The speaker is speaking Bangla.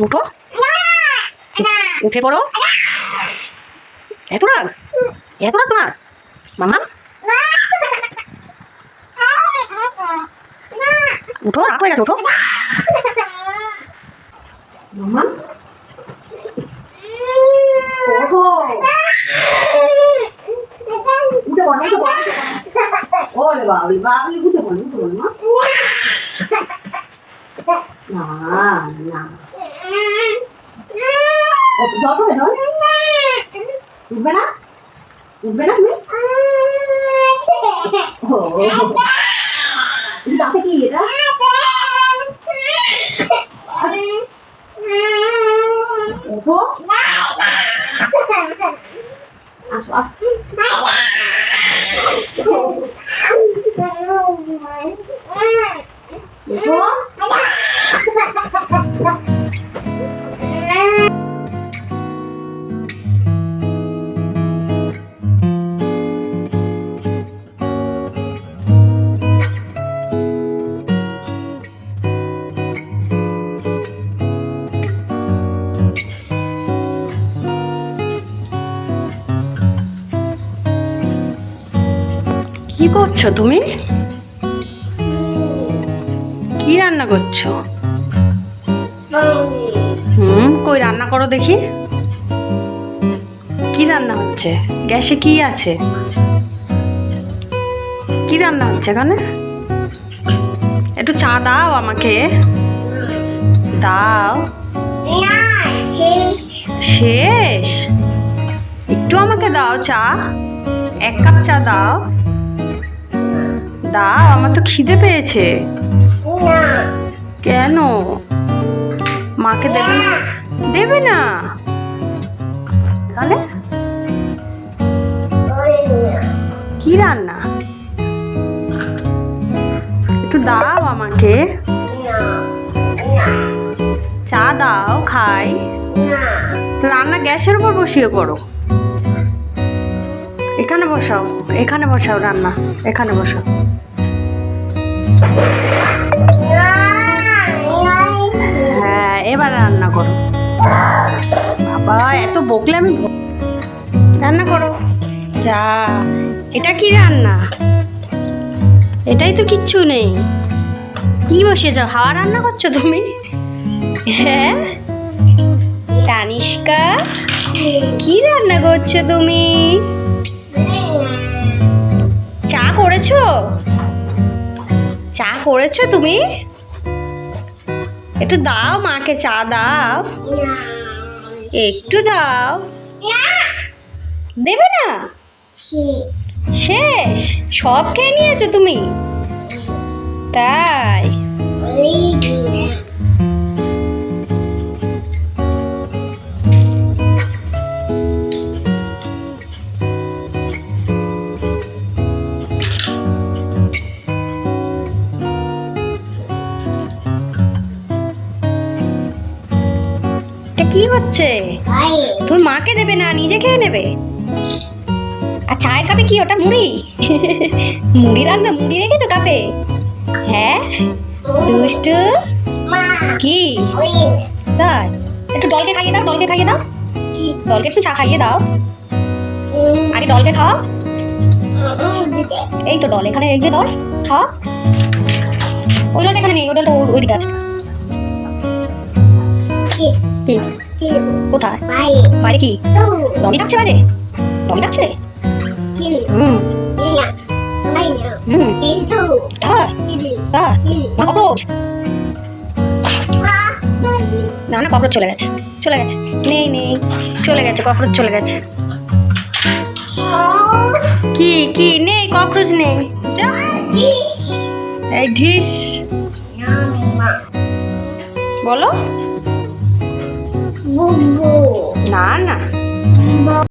উঠো, উঠে পড়ো। এত রাগ তোমার মামা? উঠো, রাগ হয়ে গেছে, উঠো মামা, ওঠো, উঠে পড়ো, উঠে পড়ো। ওরে বাবলি বাবলি, উঠে পড়ো, উঠে পড়ো মা। না না, জল খাবে, জল উঠবে না, উঠবে না তুমি? দাঁতে কি এটা? ওঠো, আসো আসো। ওঠো, কি করছো তুমি? কি রান্না করছো? কই রান্না করো দেখি। কি রান্না হচ্ছে? গ্যাসে কি আছে? কি রান্না হচ্ছে এখানে? একটু চা দাও আমাকে, দাও। শেষ? একটু আমাকে দাও চা, 1 কাপ চা দাও, দাও, আমার তো খিদে পেয়েছে। কেন? মাকে দেবে না? দেবে না? তাহলে কি রান্না? একটু দাও আমাকে, চা দাও খাই। রান্না গ্যাসের উপর বসিয়ে করো। এখানে বসাও, এখানে বসাও রান্না, এখানে বসাও। হ্যাঁ, এবার রান্না করো। বাবা এত বকলে আমি। রান্না করো যা। এটা কি রান্না? এটাই তো কিচ্ছু নেই। কি বসে যাও, হাওয়া রান্না করছো তুমি? হ্যাঁ তানিষ্কা, কি রান্না করছো তুমি? চা করেছো? চা করেছো তুমি? একটু দাও মাকে, চা দাও, একটু দাও। দেবে না? শেষ? সব খেয়ে নিয়েছো তুমি? তাই? কি হচ্ছে? তুমি মাকে দেবে না, নিজে খেয়ে নেবে? আর চায়ের কাপে কি ওটা? মুড়ি? মুড়ি রান্না, মুড়ি রেখেছো কাপে? হ্যাঁ দুষ্টু। কি তাই? একটু ডলকে খাইয়ে দাও, ডলকে খাইয়ে দাও, ডলকে একটু চা খাইয়ে দাও। আগে ডলকে খাও। এই তো ডল এখানে, এই যে ডল খাও। ওই ডলটা এখানে নেই, ওই ডলটা ওইদিকে আছে। কোথায়? বাড়ি কি? ডগি ডাকছে বাইরে? ডগি ডাকছে? না না, ককরোচ চলে গেছে, চলে গেছে। নেই নেই, চলে গেছে, ককরোচ চলে গেছে। কি কি নেই? ককরোচ নেই। যা এই ঢিস বলো। না না।